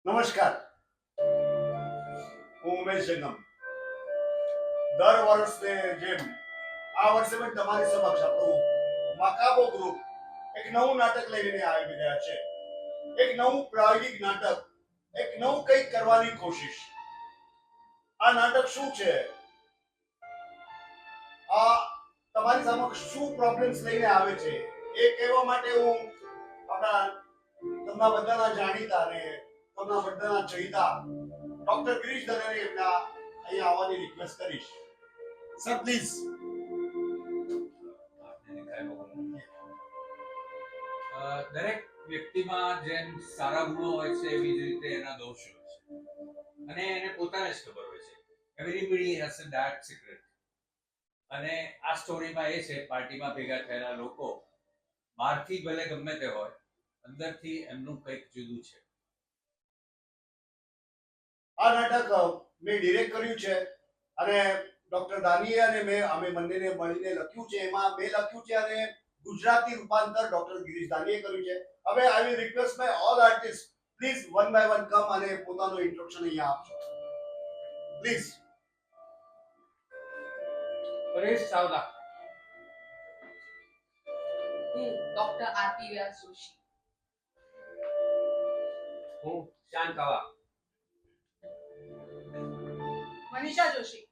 નમસ્કાર, હું ઉમેશ જંગમ. દર વર્ષને જેમ આ વર્ષે પણ તમારી સમક્ષ આપણું મકાબો ગ્રુપ એક નવું નાટક લઈને આવી રહ્યા છે. એક નવું પ્રાયોગિક નાટક, એક નવું કંઈક કરવાની કોશિશ. આ નાટક શું છે? આ તમારી સમક્ષ શું પ્રોબ્લેમ્સ લઈને આવે છે એ કહેવા માટે હું તમારા બધાના જાણીતા અને તમારા બધાના ચહીતા ડોક્ટર ગિરીશ દલાને એમના અહીંયા આવવાની રિક્વેસ્ટ કરીશ. Sir please. દરેક વ્યક્તિમાં જેમ સારા ગુણો હોય છે એવી જ રીતે એના દોષ હોય છે અને એને પોતાને જ ખબર હોય છે. Everybody has a dark secret. અને આ સ્ટોરીમાં એ છે, પાર્ટીમાં ભેગા થયેલા લોકો બહારથી ભલે ગમે તે હોય, અંદરથી એમનું કંઈક જુદું છે. આ નાટક મેં ડિરેક્ટ કર્યું છે અને ડોક્ટર દાનીએ અને અમે બંનેને મળીને લખ્યું છે. એમાં મેં લખ્યું છે અને ગુજરાતી રૂપાંતર ડોક્ટર ગિરીશ દાનીએ કર્યું છે. હવે I will request my all artist, please one by one come અને પોતાનું ઇન્ટ્રોડક્શન અહીંયા આપજો પ્લીઝ. પરેશ ચાવલા. હું ડોક્ટર આરતી વ્યાસ જોશી. હું શાન કાવા. મનીષા જોશી.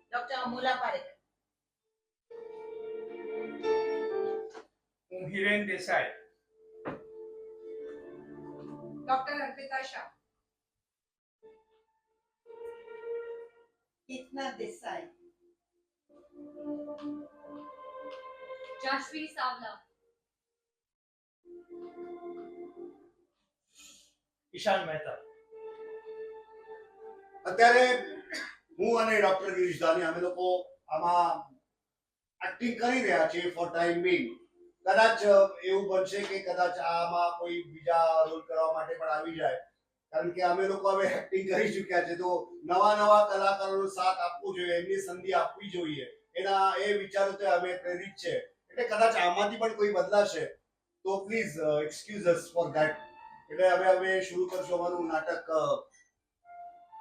ડોક્ટર અમોલા પારેખ. હું હિરેન દેસાઈ. ડોક્ટર અર્પિતા શાહ. कितना देसाई. જાસવી સાવલા. ઈશાન મહેતા. અત્યારે હું અને ડોક્ટર ગિરીશ દાની અમે લોકો આમાં એક્ટિંગ કરી રહ્યા છીએ ફોર ટાઈમ બિંગ. કદાચ એવું બનશે કે કદાચ આમાં કોઈ બીજા રોલ કરવા માટે પણ આવી જાય, કારણ કે અમે લોકો હવે એક્ટિંગ કરી ચૂક્યા છે. તો નવા કલાકારોનો સાથ આપવો જોઈએ, એમની સંધિ આપવી જોઈએ, એના એ વિચારોથી અમે પ્રેરિત છે. એટલે કદાચ આમાંથી પણ કોઈ બદલાશે તો please excuse us for that. એટલે હવે શરૂ કરશું અમારું નાટક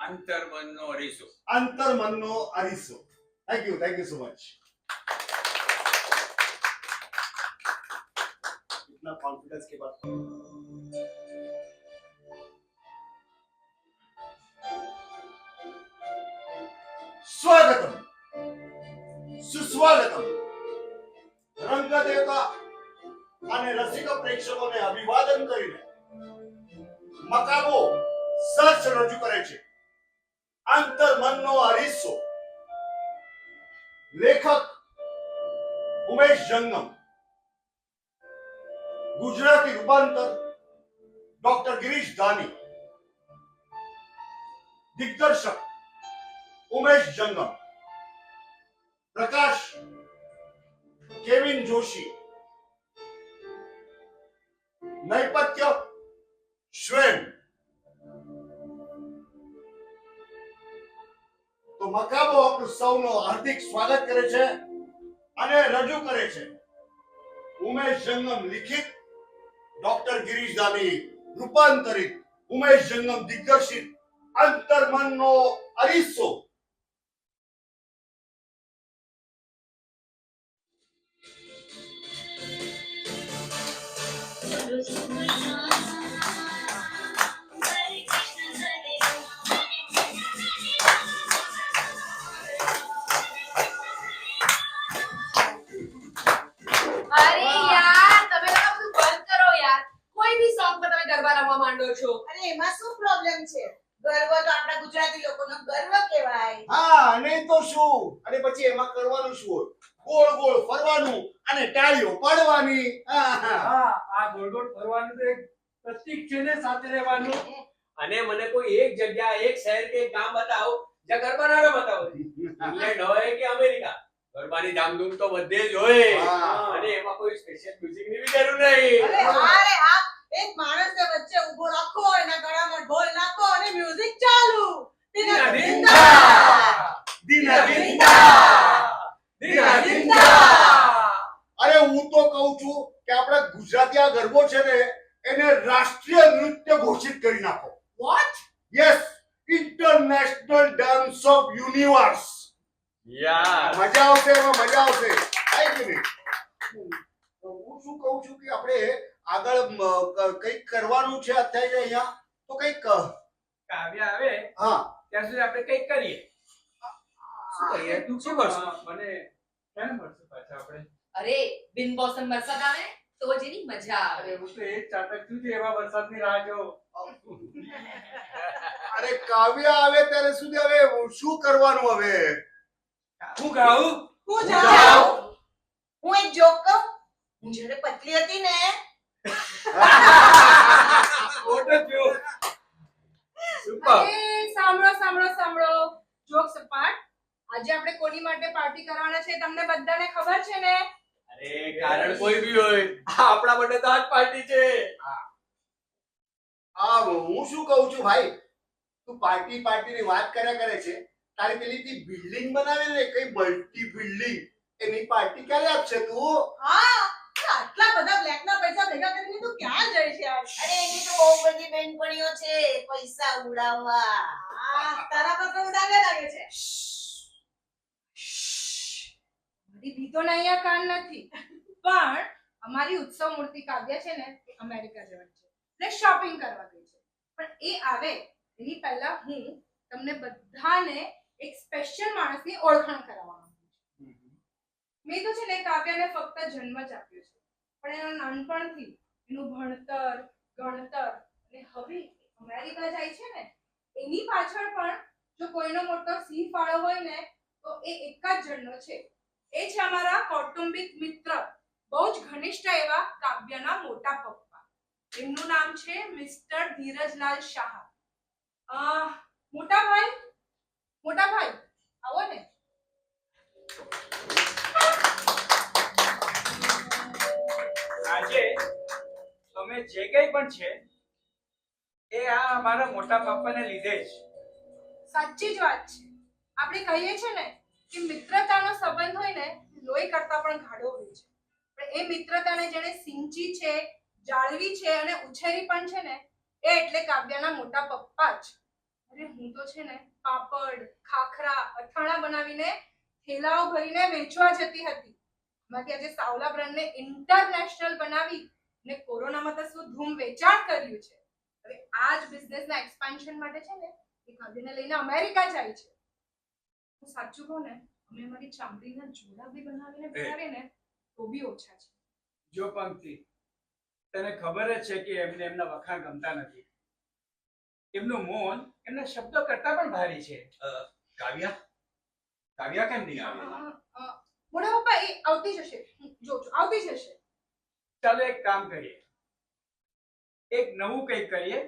અંતર્મનનો અરીસો. અંતર્મનનો અરીસો. Thank you so much. इतना कॉन्फिडेंस के बाद स्वागतम सुस्वागतम. રંગદેવતા અને રસિક પ્રેક્ષકોને અભિવાદન કરીને મકાબો સર્ચ રજૂ કરે છે અંતર્મનનો અરીસો. લેખક ઉમેશ જંગમ, ગુજરાતી રૂપાંતર ડોક્ટર ગિરીશ દાની, દિગ્દર્શક ઉમેશ જંગમ, પ્રકાશ કેવિન જોશી, નૈપથ્ય શ્વેન. તો મકાબો આપણું સૌનો હાર્દિક સ્વાગત કરે છે અને રજૂ કરે છે ઉમેશ જંગમ લિખિત, ડોક્ટર ગિરીશ દાની રૂપાંતરિત, ઉમેશ જંગમ દિગ્દર્શિત અંતર્મનનો અરીસો. અરે યાર, તમે લોકો બધું બંધ કરો યાર. કોઈ બી સોંગ પર તમે ગરબા રમવા માંડો છો. અરે એમાં શું પ્રોબ્લેમ છે? ગર્વ તો આપણા ગુજરાતી લોકોનો ગર્વ કહેવાય. હા, અને તો શું, અને પછી એમાં કરવાનું શું હોય? ગોળ ગોળ ફરવાનું અને ટાળીઓ પાડવાની. આ ગોળ ગોળ ફરવાનું તો એક પ્રતીક છે ને, સાથે રહેવાનું. અને મને કોઈ એક જગ્યા, એક શહેર કે ગામ બતાવો જ્યાં ગરબા ના રમતા હોય. ઇંગ્લેન્ડ હોય કે અમેરિકા, ગરબાની ધામધૂમ તો બધે જ હોય. અને એમાં કોઈ સ્પેશિયલ મ્યુઝિક ની બી જરૂર નહીં. અરે હા, એક માણસને વચ્ચે ઊભો રાખો, એના ગળામાં ઢોલ નાખો અને મ્યુઝિક ચાલુ. Dana દિનદા, Dana દિનદા, Dana દિનદા. અરે હું તો કહું કહું છું કે આપણા ગુજરાતી આ ગરબો છે ને એને રાષ્ટ્રીય નૃત્ય ઘોષિત કરી નાખો. What? Yes, international dance of universe. યાર મજા આવશે એમાં, મજા આવશે. થાય કે નહીં? હું શું કહું છું કે આપણે આગળ કંઈક કરવાનું છે અત્યારે અહીંયા, તો કંઈક કાવ્ય આવે હા ત્યાં સુધી આપણે કંઈક કરીએ. શું કરીએ? તું શું કરશું? મને ક્યારે મળશે પાછા આપણે? અરે બિનમોસમ વરસાદ આવે તો જેની મજા આવે. અરે હું તો એ જ ચાતક છું જે એવા વરસાદની રાહ જોઉં. અરે કાવ્ય આવે ત્યારે સુધી હવે શું કરવાનું હવે? હું ગાઉં? હું જાઉં. હું એક જોક કહું. હું જ્યારે પતલી હતી ને ફોટો જો. સુપર. અરે સાંભળો સાંભળો સાંભળો જોક સપાટ. આજે આપણે કોની માટે પાર્ટી કરવાના છે તમને બધાને ખબર છે ને? અરે કારણ કોઈ બી હોય આપણા માટે તો આજ પાર્ટી છે. હું શું કહું છું ભાઈ, તું પાર્ટીની વાત કર્યા કરે છે. તારી પેલી બિલ્ડિંગ બનાવે ને કઈ મલ્ટી બિલ્ડિંગ, એની પાર્ટી ક્યારે આપશે તું? હા આટલા બધા બ્લેક ના પૈસા ભેગા કરીને તું ક્યાં જાય છે યાર? અરે એની તો બહુ બધી બેનપણીઓ છે પૈસા ઉડાવવા. તારા પર તો ઉડાવે લાગે છે. મારી ભીતોને અહીંયા કાન નથી, પણ અમારી ઉત્સવ મૂર્તિ કાવ્ય છે ને એ અમેરિકા જવાની છે એટલે શોપિંગ કરવા ગઈ છે. પણ એ આવે એની પહેલા હું તમને બધાને એક સ્પેશિયલ માણસની ઓળખાણ કરાવવા માંગુ છું. મેં તો છે ને કાવ્યને ફક્ત જન્મ જ આપ્યો છે, પણ એના નાનપણથી એનું ભણતર ગણતર અને હવે અમેરિકા જાય છે ને એની પાછળ પણ જો કોઈનો મોટો સિંહ ફાળો હોય ને તો એ એક જ જણનો છે. એ છે અમારા કૌટુંબિક મિત્ર, બહુ જ ઘનિષ્ઠ એવા કાવ્યના મોટા પપ્પા. એમનું નામ છે મિસ્ટર ધીરજલાલ શાહ. મોટા ભાઈ આવો ને. આજે અમે જે કંઈ પણ છે એ આ અમારા મોટા પપ્પાને લીધે જ. સાચી જ વાત છે. આપણે કહીએ છીએ ને કે મિત્રતાનો સંબંધ હોય ને લોહી કરતા પણ ગાઢો હોય છે, પણ એ મિત્રતાને જેણે સિંચી છે, જાળવી છે અને ઉછેરી પણ છે ને એ એટલે કાવ્યના મોટા પપ્પા જ. અરે હું તો છે ને પાપડ, ખાખરા, અથાણા બનાવીને થેલાઓ ભરીને વેચવા જતી હતી. એમાંથી આજે સાવલા બ્રાન્ડને ઇન્ટરનેશનલ બનાવી ને કોરોનામાં તો શું ધૂમ વેચાણ કર્યું છે. હવે આ જ બિઝનેસના એક્સપાન્શન માટે છે ને એ કાવ્યને લઈને અમેરિકા જાય છે. હું સાચું કહું ને અમે અમારી ચામડીના જોડા બી બનાવીને પહેરાવીએ ને તો બી ઓછા છે. જો પંક્તિ તને ખબર જ છે કે એમને એમના વખાણ ગમતા નથી. એમનું મૌન એમના શબ્દો કરતા પણ ભારી છે. કાવ્યા કેમ નહીં આવે? મોટા પપ્પા એ આવતી જશે, જોજો આવતી જશે. ચાલો એક કામ કરીએ, એક નવું કંઈક કરીએ.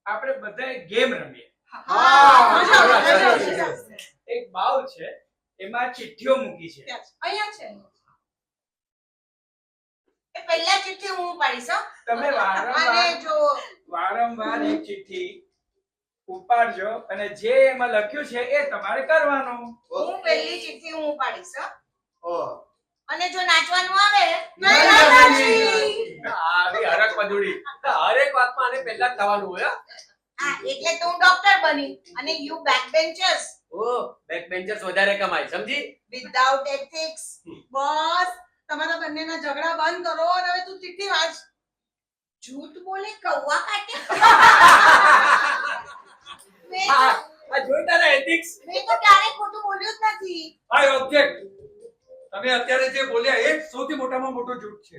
આપણે બધા એક ગેમ રમીએ. એક બાઉલ છે એમાં ચિઠ્ઠીઓ મૂકી છે. અહીંયા છે. એ પહેલા ચિઠ્ઠી હું પાડીશ હો. તમે અને જો વારંવાર એક ચિઠ્ઠી ઉપાડજો અને જે એમાં લખ્યું છે એ તમારે કરવાનું. હું પહેલી ચિઠ્ઠી હું પાડીશ હો. ઓહ, અને જો નાચવાનું આવે આવી હરક પદુડી હરેક વાતમાં આને પહેલા જ થવાનું હોય. હા એટલે તો હું ડોક્ટર બની અને યુ બેક બેન્ચર્સ ઓ બેક બેન્ચર્સ વધારે કમાય સમજી. Without ethics. બસ તમારા બંનેના ઝઘડા બંધ કરો અને હવે તું ચિઠ્ઠી વાંચ. જૂઠ બોલે કૌવા કાટે. મેં આ તો- આ જોઈ તારા એથિક્સ. મેં તો ક્યારેય ખોટું બોલ્યું જ નથી. આઈ ઓબ્જેક્ટ. તમે અત્યારે જે બોલ્યા એ જ સૌથી મોટામાં મોટો જૂઠ છે.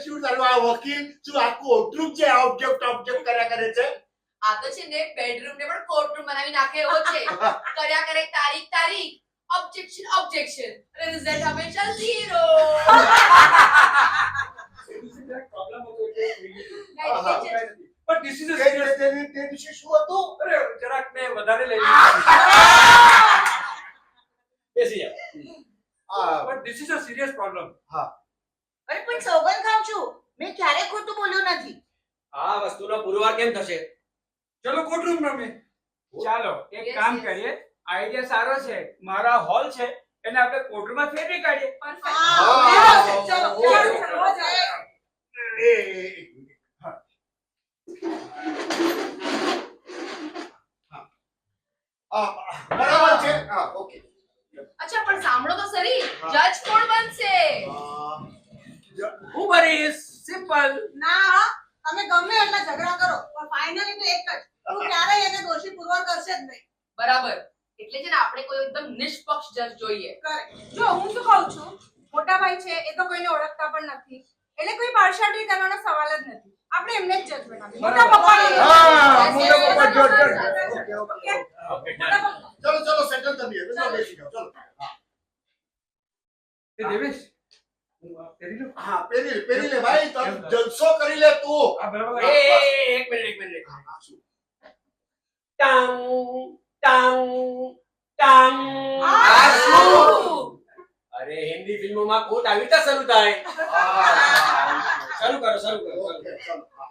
શું તારું આ વકીલ શું આખું ઓટલું છે ઓબ્જેક્ટ કર્યા કરે છે? આ તો છે ને બેડરૂમ ને પણ કોર્ટરૂમ બનાવી નાખે એવો છે. કર્યા કરે તારીખ ઓબ્જેક્શન અને રિઝલ્ટ હંમેશા 0. પ્રોબ્લેમ હતો એટલે પણ ધીસ ઇઝ તે દિવસે શું હતું? અરે જરાક મેં વધારે લઈ બેસી જા. But this is a serious problem. અરે પણ સોગંદ ખાઉં છું મેં ક્યારેય ખોટું બોલ્યું નથી. આ વસ્તુનો પુરવાર કેમ થશે? ચલો કોર્ટરૂમ રમે. ચાલો એક Yes, કામ yes. કરીએ. આઈડિયા સારો છે. મારા હોલ છે એને આપણે કોર્ટમાં ફેરવી કાઢીએ. પરફેક્ટ. હા, ચલો સિમ્પલ. ના તમે ગમે એટલા ઝઘડા કરો પણ ફાઇનલી તો એક જ તું ક્યારેય એને દોષી પુરવાર કરશે જ નહીં. બરાબર એટલે છે ને આપણે કોઈ એકદમ નિષ્પક્ષ જજ જોઈએ. જો હું શું કહું છું, મોટા ભાઈ છે એ તો કોઈને ઓળખતા પણ નથી, એટલે કોઈ પાર્શિયાલિટી કરવાનો સવાલ જ નથી. આપણે એમને જ જજ બનાવીએ. મોટા પપ્પા હા, મોટા પપ્પા જજ. ઓકે? ઓકે મોટા પપ્પા. ચલો ચલો સેટલ કરીએ. ચલો બેસી જાઓ. ચલો. એ દેવેશ હું આ પહેરી લઉં? હા, પહેરી લે ભાઈ. તમે જલસો કરી લે તું. આ બરાબર. એ, એક મિનિટ. હા, શું? ટાંગ ટાંગ ટાંગ. આ શું? અરે હિન્દી ફિલ્મોમાં કોટ આવી રીતે શરૂ થાય. શરૂ કરો. ઓકે, ચલો. હા.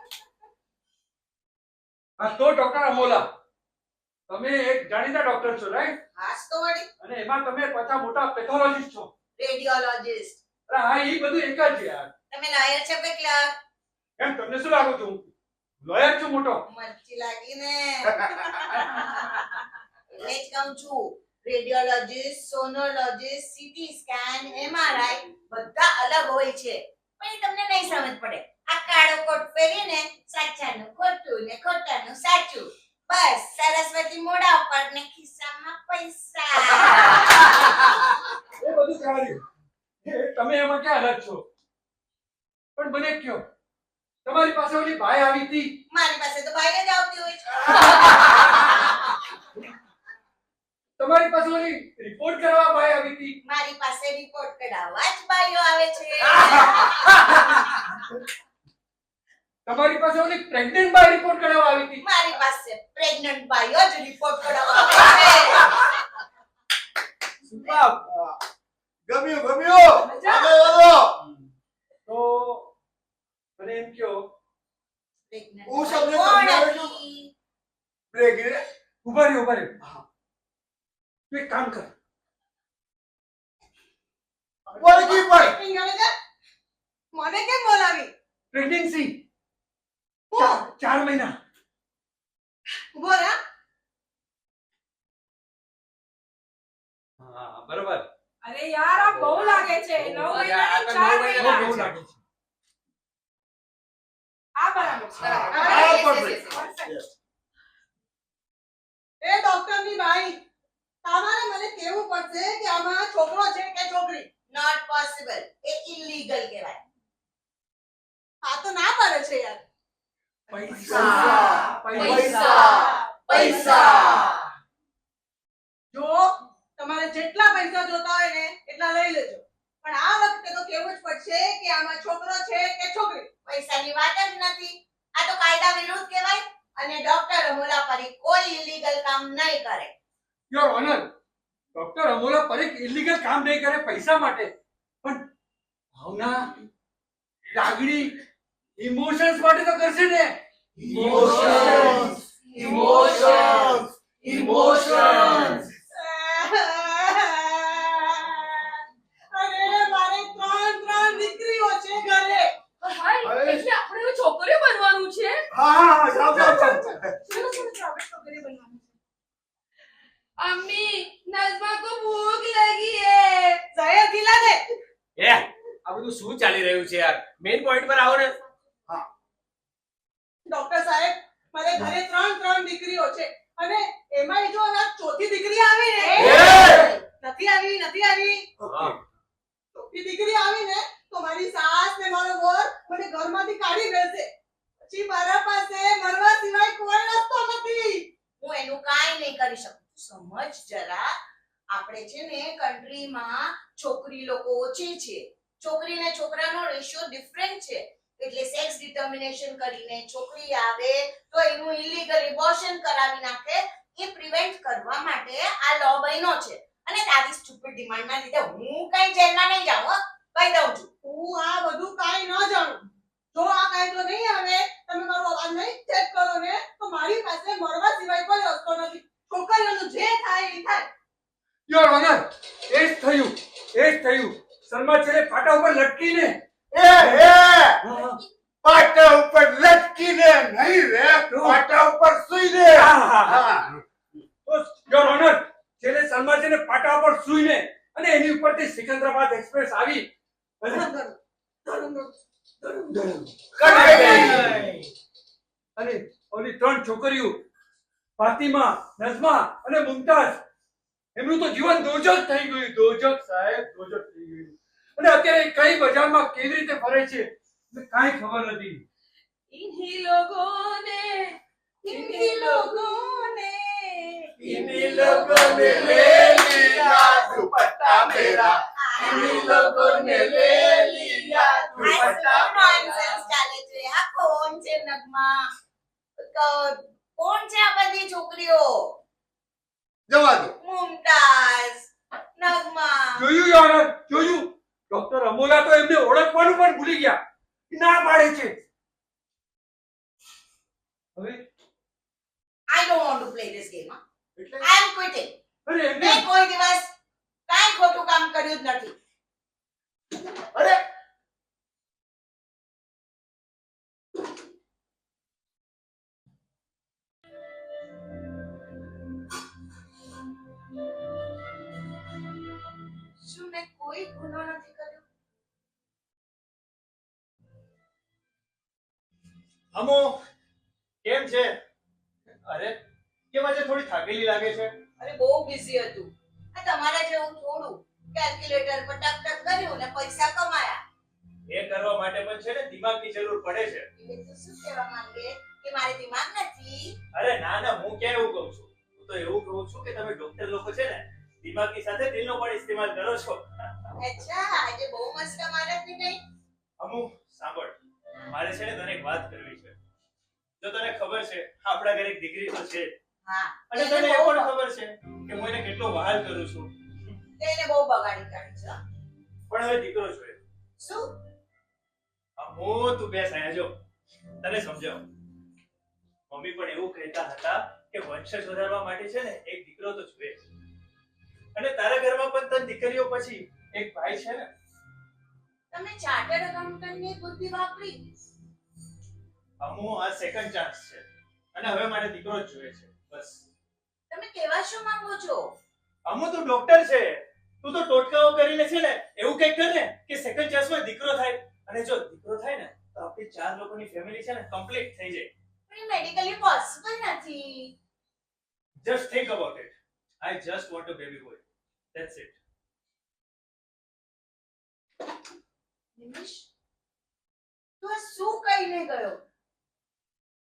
હા તો ડોક્ટર અમોલા, તમે એક જાણીતા ડોક્ટર છો, રાઈટ? હાસ તો વળી અને એમાં તમે પાછા મોટા પેથોલોજીસ્ટ છો. રેડિયોલોજિસ્ટ. અરે હા, એ બધું એક જ છે યાર. તમે લાયર છે કે ક્લાર્ક? એમ તમને શું લાગુ છું? લોયર છું મોટો. મરચી લાગી ને. એટલે જ કહું છું રેડિયોલોજિસ્ટ, સોનોલોજિસ્ટ, સીટી સ્કેન, એમઆરઆઈ બધા અલગ હોય છે. પણ એ તમને નહીં સમજ પડે. આ કાળો કોટ પહેરીને સાચાનું ખોટું ને ખોટાનું સાચું. બસ સરસ્વતી મોઢા ઉપર ને ખિસ્સામાં પૈસા. એ બધું ચાલ્યું. તમે એમાં ક્યાં અલગ છો? પણ મને કયો, તમારી પાસે ઓલી ભાઈ આવી હતી, મારી પાસે તો ભાઈ જ આવતી હોય છે. તમારી પાસે ઓલી રિપોર્ટ કરવા ભાઈ આવી હતી, મારી પાસે રિપોર્ટ કઢાવવા જ ભાઈઓ આવે છે. તમારી પાસે ઓલી પ્રેગ્નન્ટ ભાઈ રિપોર્ટ કરવા આવી હતી. મારી પાસે પ્રેગ્નન્ટ ભાઈઓ જ રિપોર્ટ કઢાવવા આવે છે. સુપર. ગમ્યું. આગળ વધો. તો મને એમ કયો, Pregnant હું તમને કોણ સમજાવું છું. હતી? પ્રેગ્નેન્ટ. ઉભા રહ્યો. તું એક કામ કર, વળગી પડ. Acting કરે છે? મને કેમ બોલાવી? પ્રેગ્નન્સી હું 4 મહિના. ઉભો રહે. હા બરાબર. અરે યાર આ બહુ લાગે છે. 9 મહિના આ તો 9 4 મહિના બહુ મહિના. લાગે છે. આ બરાબર છે. બરાબર. હા, Yes, yes, perfect. yes, yes. એ ડોક્ટરની ભાઈ તમારે મને કહેવું પડશે કે આમાં છોકરો છે કે છોકરી. Not possible. એ illegal કહેવાય. આ તો ના પાડે છે યાર. પૈસા. જો તમારે જેટલા પૈસા જોતા હોય ને એટલા લઈ લેજો, પણ આ વખતે તો કહેવું જ પડશે કે આમાં છોકરો છે કે છોકરી. પૈસાની વાત જ નથી. આ તો કાયદા વિરુદ્ધ કહેવાય અને ડોક્ટર અમોલા પરી કોઈ illegal કામ નહીં કરે. Your honour, doctor Amola Parekh illegal કામ નહીં કરે પૈસા માટે, પણ ભાવના, લાગણી, ઇમોશન્સ માટે તો કરશે ને. Emotions. અરે મારે ત્રણ દીકરીઓ છે ઘરે. ભાઈ એટલે આપણે હવે છોકરીઓ બનવાનું છે. હા, જાઓ. ચલો આપણે છોકરી બનવાનું છે. અમ્મી નઝમા કો ભૂખ લગી હે. સહેર ખીલા દે. એ આ બધું શું ચાલી રહ્યું છે યાર? મેઇન પોઈન્ટ પર આવો ને. ડોક્ટર સાહેબ મારે ઘરે ત્રણ દીકરીઓ છે અને એમાં જો આ ચોથી દીકરી આવી ને નથી આવી હા. ચોથી દીકરી આવી ને તો મારી સાસ ને મારો વર મને ઘરમાંથી કાઢી દેશે. પછી મારા પાસે મરવા સિવાય કોઈ રસ્તો નથી. હું એનું કાંઈ નહીં કરી શકું. સમજ જરા. આપણે છે ને કન્ટ્રીમાં છોકરી લોકો ઓછી છે. છોકરી ને છોકરાનો રેશિયો ડિફરન્ટ છે. એટલે સેક્સ ડિટર્મિનેશન કરીને છોકરી આવે તો એનું ઇલીગલ એબોર્શન કરાવી નાખે. એ પ્રિવેન્ટ કરવા માટે આ લો બન્યો છે. અને તારી સ્ટુપિડ ડિમાન્ડના લીધે હું કઈ જેલમાં નહીં જાઉં. હો, કહી દઉં છું. હું આ બધું કાંઈ ન જાણું. જો આ કાયદો નહીં આવે તમે મારો અવાજ નહીં ચેક કરો ને તો મારી પાસે મરવા સિવાય કોઈ રસ્તો નથી. છોકરીઓનું જે થાય એ થાય. યોર ઓનર, એ જ થયું. સલમા છેલ્લે પાટા ઉપર લટકીને પાટા ઉપર લટકીને નહીં રે, પાટા ઉપર સૂઈને. યોર ઓનર, છેલ્લે સલમા છે ને પાટા ઉપર સૂઈને અને એની ઉપરથી સિકંદરાબાદ એક્સપ્રેસ આવી અને ધરું. અને ઓલી 3 છોકરીઓ ફાતિમા, નઝમા અને મુમતાઝ, એમનું તો જીવન દોજક થઈ ગયું. દોજક સાહેબ, દોજક થઈ ગયું. અને અત્યારે કઈ બજારમાં કેવી રીતે ફરે છે મને કાંઈ ખબર નથી. इन्हीं लोगों ने इन्हीं लोगों ने इन्हीं लोगों ने ले लिया दुपट्टा मेरा, इन्हीं लोगों ने ले लिया આ શું nonsense ચાલે છે? આ કોણ છે નગમા? કોણ છે આ બધી છોકરીઓ? જવા દો. મુમતાઝ, નગમા. જોયું યાર, જોયું? ડોક્ટર અમોલા તો એમને ઓળખવાનું પણ ભૂલી ગયા. ના પાડે છે. હવે I don't want to play this game. Huh? એટલે I am quitting. અરે એમને મેં કોઈ દિવસ કાંઈ ખોટું કામ કર્યું જ નથી. અરે શું મેં કોઈ ગુનો નથી કર્યો? અમો કેમ છે? અરે કેમ આજે થોડી થાકેલી લાગે છે? અરે બહુ બિઝી હતું. આ તમારા જેવું થોડું કેલ્ક્યુલેટર પર ટક ટક કર્યું ને પૈસા કમાયા. એ કરવા માટે પણ છે ને દિમાગની જરૂર પડે છે. એટલે તું શું કહેવા માંગે કે મારે દિમાગ નથી? અરે ના ના, હું ક્યાં એવું કહું છું. હું તો એવું કહું છું કે તમે ડોક્ટર લોકો છે ને દિમાગની સાથે દિલનો પણ ઇસ્તેમાલ કરો છો. અચ્છા, આજે બહુ મસ્ત માણસ ની નહીં? અમુ સાંભળ, મારે છે ને તને એક વાત કરવી છે. જો તને ખબર છે આપણા ઘરે એક દીકરી તો છે, હા. અને તને એ પણ ખબર છે કે હું એને કેટલો વહાલ કરું છું, તેને બહુ બગાડી કાઢી છે. હો. પણ હવે દીકરો જોઈએ. શું? હું તું બેસ અહીંયા જો, તને સમજાવું. મમ્મી પણ એવું કહેતા હતા કે વંશ સુધારવા માટે છે ને એક દીકરો તો જોઈએ. અને તારા ઘરમાં પણ તન દીકરીઓ પછી એક ભાઈ છે ને. તમે ચાર્ટર્ડ એકાઉન્ટન્ટની બુદ્ધિ વાપરી? અમુ આ સેકન્ડ ચાન્સ છે અને હવે મારે દીકરો જ જોઈએ છે બસ. તમે કેવા શું માંગો છો? અમુ તું ડોક્ટર છે, તું તો ટોટકાઓ કરીને છે ને એવું કંઈક કર ને કે સેકન્ડ ચાન્સમાં દીકરો થાય. અને જો દીકરો થાય ને તો આપણી 4 લોકોની ફેમિલી છે ને કમ્પ્લીટ થઈ જાય. પણ મેડિકલી પોસિબલ નથી. Just think about it. I just want a baby boy. That's it. Nimish, તું આ શું કહીને ગયો?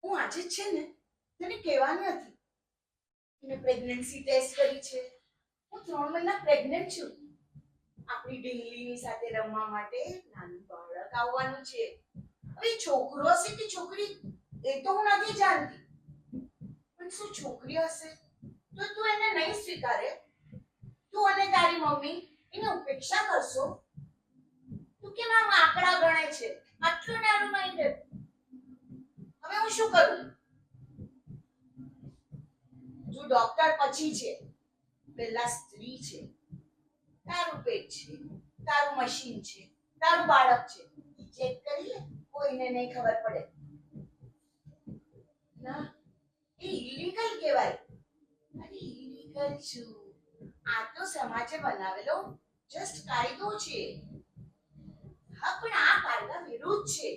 હું આજે જ છે ને તને કહેવાની હતી. મેં પ્રેગ્નન્સી ટેસ્ટ કરી છે. હું 3 મહિના પ્રેગ્નન્ટ છું. આપણી ઢીંગલીની સાથે રમવા માટે નાનું બાળક આવવાનું છે. હવે છોકરો હશે કે છોકરી એ તો હું નથી જાણતી, પણ શું છોકરી હશે તો તું એને નહીં સ્વીકારે? તું અને તારી મમ્મી એને ઉપેક્ષા કરશો? તું કેમ આમ આંકડા ગણે છે? આટલું નાનું માઇન્ડેડ. હવે હું શું કરું? તું ડોક્ટર પછી છે, પહેલા સ્ત્રી છે. તારું પેટ છે, તારું મશીન છે, તારું બાળક છે. ચેક કરી લે, કોઈને નહીં ખબર પડે. ના, એ ઇલીગલ કહેવાય. અરે ઇલીગલ શું? આ તો સમાજે બનાવેલો જસ્ટ કાયદો છે. હા, પણ આ કાયદા વિરુદ્ધ છે.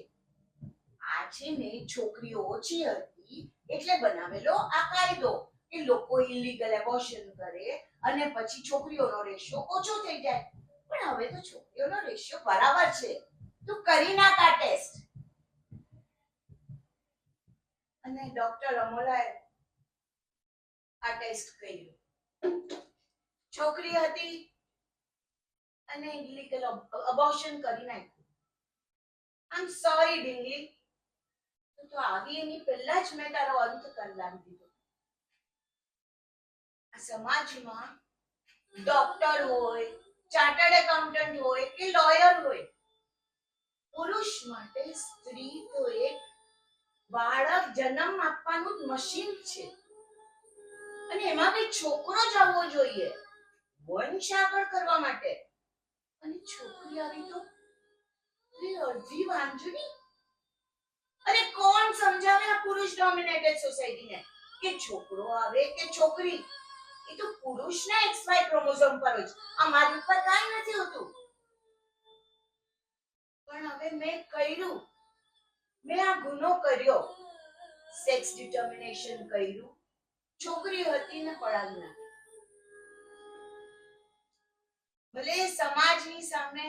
આ છે ને છોકરીઓ ઓછી હતી એટલે બનાવેલો આ કાયદો કે લોકો ઇલીગલ એબોર્શન કરે અને પછી છોકરીઓનો રેશિયો ઓછો થઈ જાય. પણ હવે તો છોકરીઓનો રેશિયો બરાબર છે. તું કરી નાખ આ ટેસ્ટ. અને ડોક્ટર અમોલાએ આ ટેસ્ટ કર્યું. છોકરી હતી અને ઇલીગલ અબોર્શન કરી નાખ્યું. આઈ એમ સોરી ડિંગલી. તો આવી એની પહેલા જ મેં તારો અંત કરી દીધો. આ સમાજમાં ડોક્ટર હોય, ચાર્ટર્ડ એકાઉન્ટન્ટ હોય કે લોયર હોય, પુરુષ માટે સ્ત્રી તો એક બાળક જન્મ આપવાનું જ મશીન છે. અને એમાં કઈ છોકરો જ આવવો જોઈએ વંશ આગળ કરવા માટે. અને છોકરી આવી તો એ અડધી વાંજણી. અરે કોણ સમજાવે આ પુરુષ ડોમિનેટેડ સોસાયટીને કે છોકરો આવે કે છોકરી એ તો પુરુષના XY ક્રોમોસોમ પર હોય છે. અમારી ઉપર કાંઈ નથી હોતું. પણ હવે મેં કર્યું મેં આ ગુનો કર્યો, સેક્સ ડિટર્મિનેશન કર્યું, છોકરી હતી ને પડાવી નાખી. ભલે સમાજની સામે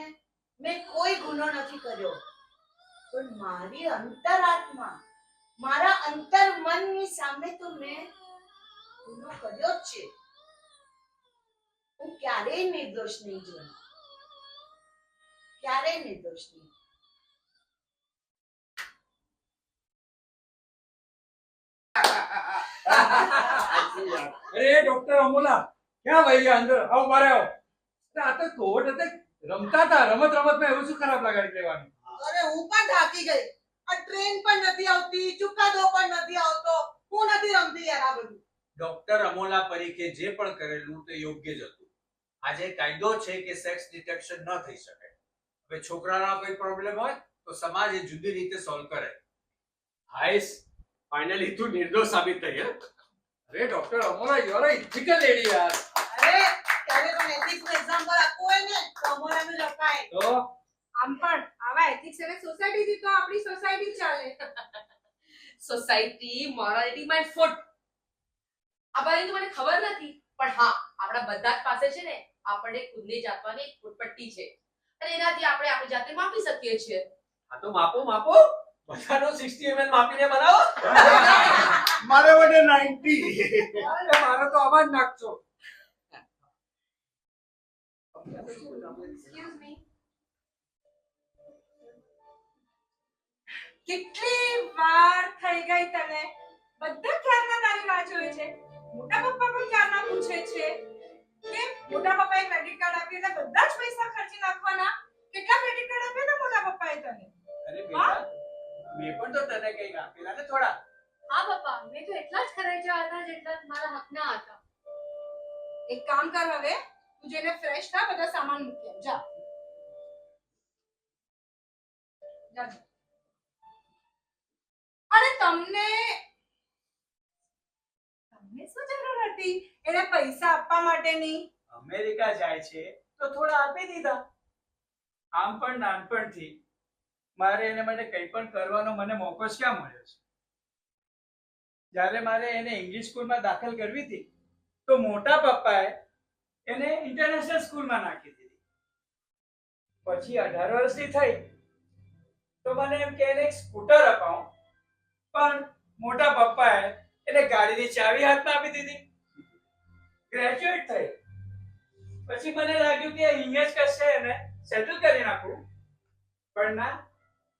મેં કોઈ ગુનો નથી કર્યો, પણ મારી અંતરાત્મા, મારા અંતર્મનની સામે તો મેં ગુનો કર્યો જ છે. હું ક્યારેય નિર્દોષ નહીં જોઉં, ક્યારેય નિર્દોષ નહીં. અરે ડોક્ટર અમોલા, ક્યાં વહી ગયા અંદર? આવો બારે આવો. આ તો કોટ એટલે રમતા હતા, રમતમાં એવું શું ખરાબ લગાડી દેવાનું? અરે હું પણ થાકી ગઈ. આ ટ્રેન પણ નથી આવતી, ચુકાદો પણ નથી આવતો. હું નથી રમતી યાર આ બધું. ડોક્ટર અમોલા પરીખે જે પણ કરેલું તે યોગ્ય જ હતું. આજે કાયદો છે કે સેક્સ ડિટેક્શન ન થઈ શકે. હવે છોકરાના કોઈ પ્રોબ્લેમ હોય તો સમાજ એ જુદી રીતે સોલ્વ કરે. હાઈસ, ફાઇનલી તું નિર્દોષ સાબિત થઈ હે. અરે doctor Amola, you are a ethical lady યાર. અરે ત્યારે પણ એથિક્સનું એક્ઝામ્પલ આપવું હોય ને તો અમારાનું જ અપાય. તો આમ પણ આવા એથિક્સ અને સોસાયટીથી તો આપણી સોસાયટી ચાલે. Society morality my foot. આ બારેની તો મને ખબર નથી, પણ હા, આપણા બધા જ પાસે છે ને આપણે ખુદને જાતવાની એક ફૂટપટ્ટી છે, અને એનાથી આપણે આપણી જાતને માપી શકીએ છીએ. આ તો માપો માપો, બધાનો 60 ml માપીને બનાવો. મારે વડે 90. અરે મારે તો આવા જ નાખશો. Excuse me. કેટલી વાર થઈ ગઈ તને? બધા ક્યારના તારી રાહ જોવે છે. મોટા પપ્પા પણ ક્યારના પૂછે છે કે મોટા પપ્પાએ ક્રેડિટ કાર્ડ આપ્યું એટલે બધા જ પૈસા ખર્ચી નાખવાના. કેટલા ક્રેડિટ કાર્ડ આપ્યા હતા મોટા પપ્પાએ તને? અરે બેટા, મેં પણ તો તને કંઈક આપેલા ને થોડા. હા પપ્પા, મેં તો એટલા જ ખર્ચ્યા હતા જેટલા મારા હકના હતા. એક કામ કર, હવે તું જઈને ફ્રેશ થા, બધા સામાન મૂકી આવ. જા. જા. અરે તમને શું જરૂર હતી એને પૈસા આપવા માટેની? અમેરિકા જાય છે તો થોડા આપી દીધા. આમ પણ નાનપણથી મારે એને માટે કંઈ પણ કરવાનો મને મોકો જ ક્યાં મળ્યો છે. જ્યારે મારે એને ઇંગ્લિશ સ્કૂલમાં દાખલ કરવી હતી તો મોટા પપ્પાએ એને ઇન્ટરનેશનલ સ્કૂલમાં નાખી દીધી. પછી 18 વર્ષની થઈ તો મને એમ કે એને એક સ્કૂટર અપાવું, પણ મોટા પપ્પાએ એને ગાડીની ચાવી હાથમાં આપી દીધી. ગ્રેજ્યુએટ થઈ પછી મને લાગ્યું કે અહીંયા જ કશે એને સેટલ કરી નાખું, પણ ના,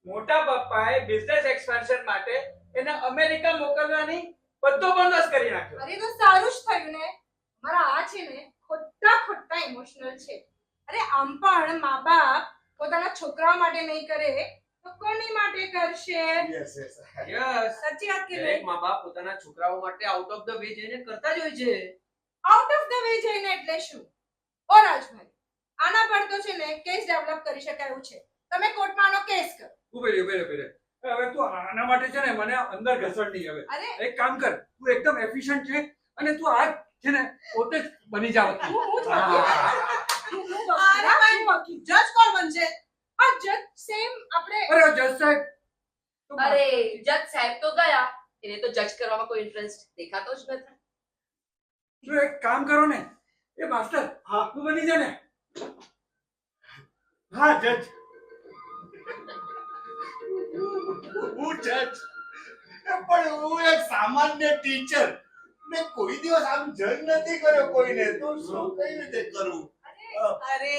મોટા પપ્પાએ બિઝનેસ એક્સપાન્શન માટે એને અમેરિકા મોકલવાની બધો બંદોબસ્ત કરી નાખ્યો. અરે તો સારું જ થયું ને. મારા આ છે ને ખોટા ઇમોશનલ છે. અરે આમ પણ મા બાપ પોતાના છોકરાઓ માટે નહીં કરે તો કોની માટે કરશે? Yes, yes. યસ, સાચી વાત કે દરેક નહીં? મા બાપ પોતાના છોકરાઓ માટે આઉટ ઓફ ધ વે જઈને કરતા જ હોય છે. આઉટ ઓફ ધ વે જઈને એટલે શું? ઓ રાજભાઈ, આના પર તો છે ને કેસ ડેવલપ કરી શકાય એવું છે. તમે કોર્ટમાં આનો કેસ કરો. ઉભે રહે. હવે તું આના માટે છે ને મને અંદર ઘસડ નહીં. હવે અરે એક કામ કર, તું એકદમ એફિશિયન્ટ છે અને તું આ છે ને પોતે જ બની જાવ. હું જ હા. વકીલ. અરે ભાઈ વકીલ જજ કોણ બનશે? આ જજ સેમ આપણે અરે જજ સાહેબ, તું અરે જજ સાહેબ તો ગયા, એને તો જજ કરવામાં કોઈ ઇન્ટરેસ્ટ દેખાતો જ નથી. તું એક કામ કરો ને, એ માસ્ટર, હા તું બની જા ને. હા જજ. હું જજ પણ હું એક સામાન્ય ટીચર. મેં કોઈ દિવસ આમ જજ નથી કર્યો કોઈને, તો શું કઈ રીતે કરું? અરે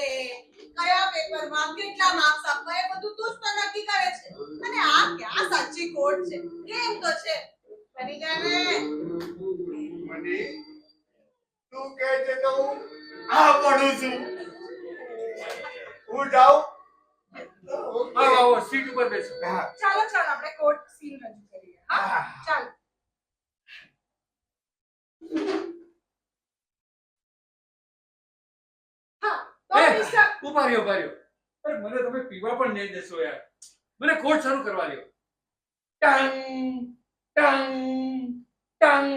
કયા પેપરમાં કેટલા માર્ક્સ આપવા એ બધું તું જ તો નક્કી કરે છે. અને આ ક્યાં સાચી કોર્ટ છે? કેમ તો છે બની જાય ને. મની, તું કહે છે તો હું આ પડું છું. હું જાઉં? આવો સીટ ઉપર બેસો. ચાલો આપણે કોર્ટ સીન રજૂ કરીએ. હા ચાલો. હા તો એ, મિસ્ટર ઉભા રહ્યો. અરે મને તમે પીવા પણ નહીં દેશો યાર. મને કોર્ટ શરૂ કરવા દો. Tongue tongue tongue.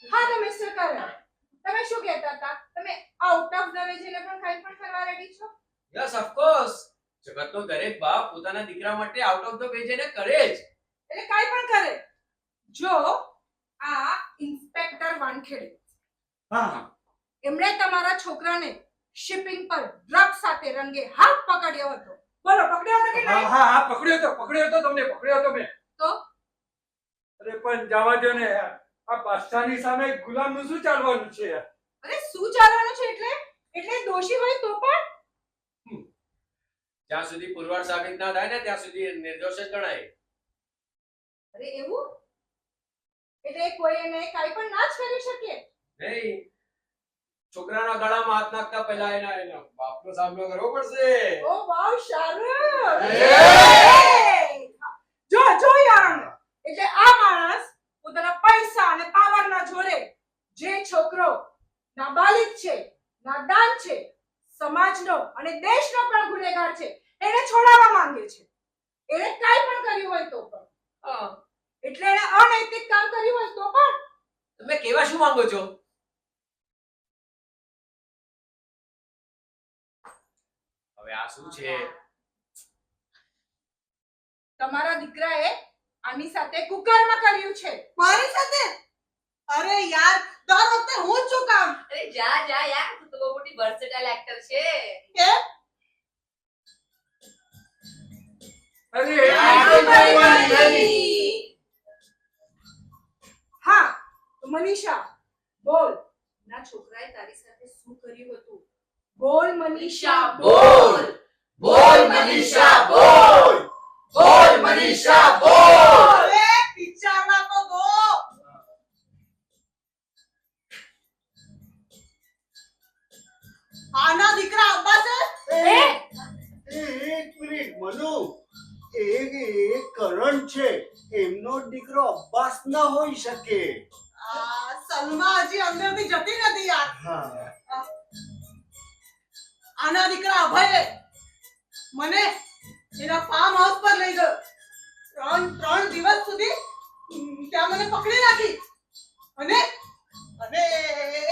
હા તો મિસ્ટર કરણ, તમે શું કહેતા હતા? તમે આઉટ ઓફ ધ વે જઈને પણ કંઈ પણ કરવા રેડી છો? યસ ઓફકોર્સ, જગતનો દરેક બાપ પોતાના દીકરા માટે આઉટ ઓફ ધ વે જઈને કરે જ. એટલે કાંઈ પણ કરે. જો આ ઇન્સ્પેક્ટર વાનખેડે હા એમણે તમારા છોકરાને શિપિંગ પર ડ્રગ સાથે રંગે હાથ પકડ્યો હતો. બોલો, પકડ્યો હતો કે હા નહીં? હા હા, પકડ્યો તો તમને પકડ્યો હતો મેં. તો અરે પણ જવા દો ને યાર, આ બાદશાહની સામે ગુલામનું શું ચાલવાનું છે યાર? અરે શું ચાલવાનું છે એટલે દોષી હોય તો પણ જ્યાં સુધી પુરવાર સાબિત ના થાય ને ત્યાં સુધી નિર્દોષ જ ગણાય. અરે એવું એટલે કોઈ એને કાંઈ પણ ના જ કરી શકે. નહીં, છોકરાના ગળામાં હાથ નાખતા પહેલા એના બાપનો સામનો કરવો પડશે. ઓ વાવ, શાહરુખ! એ! જો યાર, એટલે આ માણસ પોતાના પૈસા અને પાવરના જોરે જે છોકરો નાબાલિગ છે, નાદાન છે, સમાજનો અને દેશનો પણ ગુનેગાર છે, એને છોડાવવા માંગે છે. એને કાંઈ પણ કર્યું હોય તો પણ. હા, એટલે એને અનૈતિક કામ કર્યું હોય તો પણ. તમે કેવા શું માંગો છો? હવે આ શું છે? તમારા દીકરાએ આની સાથે કુકર્મ કર્યું છે. મારી સાથે? અરે યાર, દર વખતે હું જ છું કામ. અરે જા યાર, તું તો બહુ મોટી વર્સેટાઇલ એક્ટર છે. કેમ? અરે હા, તો મનીષા બોલ, ના છોકરાએ તારી સાથે શું કર્યું હતું? બોલ મનીષા, બોલ. બોલ મનીષા બોલ મનીષા બોલ. અરે વિચારવા તો દો. આના દીકરા અબ્બા છે. એક મિનિટ મનુ, એ કરણ છે, એમનો દીકરો અબ્બાસ ન હોઈ શકે. આ સલમા હજી અંદરથી જતી નથી યાર. હા, આના દીકરા અભયે મને એના ફાર્મ હાઉસ પર લઈ ગયો. ત્રણ દિવસ સુધી ત્યાં મને પકડી રાખી અને અને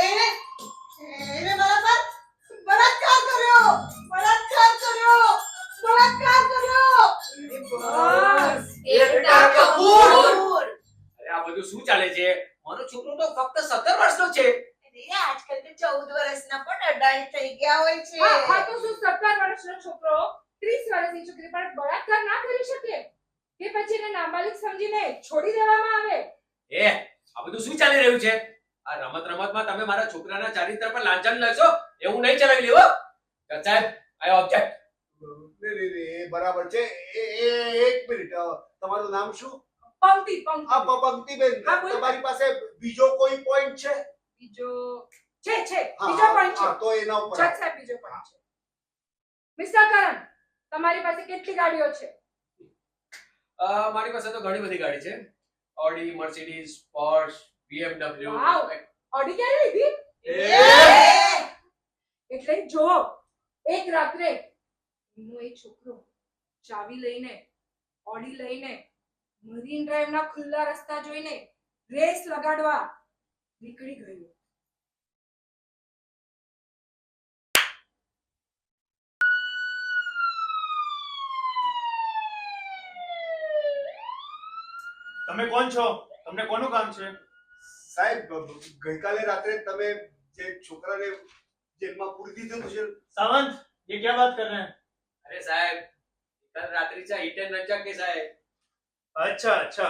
એને મારા પર બળાત્કાર કર્યો. બસ, એકતા કપૂર. અરે આ બધું શું ચાલે છે? મારો છોકરો તો ફક્ત 17 વર્ષનો છે. અરે આજકાલ તો 14 વર્ષના પણ અડાલ્ટ થઈ ગયા હોય છે. હા તો શું 17 વર્ષનો છોકરો 30 વર્ષની છોકરી પર બળાત્કાર ના કરી શકે? કે પછી એને નાબાલિગ સમજીને છોડી દેવામાં આવે? એ આ બધું શું ચાલી રહ્યું છે? આ રમતમાં તમે મારા છોકરાના ચારિત્ર પર લાંછન લેશો એવું નહીં ચલાવી લેવો. સાહેબ, આઈ ઓબ્જેક્ટ. એ બરાબર છે. એક મિનિટ, તમારું નામ શું? પંક્તિ પંક્તિબેન, હા, બોલો. તમારી પાસે બીજો કોઈ પોઈન્ટ છે? બીજો છે હા, બીજો પોઈન્ટ છે. હા, તો એના ઉપર જજ સાહેબ, બીજો પોઈન્ટ છે. મિસ્ટર કરણ, તમારી પાસે કેટલી ગાડીઓ છે? મારી પાસે તો ઘણી બધી ગાડી છે. Audi, Mercedes, Porsche, BMW. વાવ. ઓડી ક્યારે લીધી? એટલે જો એક રાત્રે એનો એક છોકરો ચાવી લઈને ઓડી લઈને મરીન ડ્રાઈવના ખુલ્લા રસ્તા જોઈને રેસ લગાડવા નીકળી ગયો. તમે કોણ છો? તમને કોનું કામ છે? સાહેબ, ગઈકાલે રાત્રે તમે જે છોકરાને જેલમાં પૂરી દીધું છે. सावंत, ये क्या बात कर रहे हैं? अरे साहेब, कल रात्रीचा हिट एंड रनचा केस आहे. अच्छा अच्छा,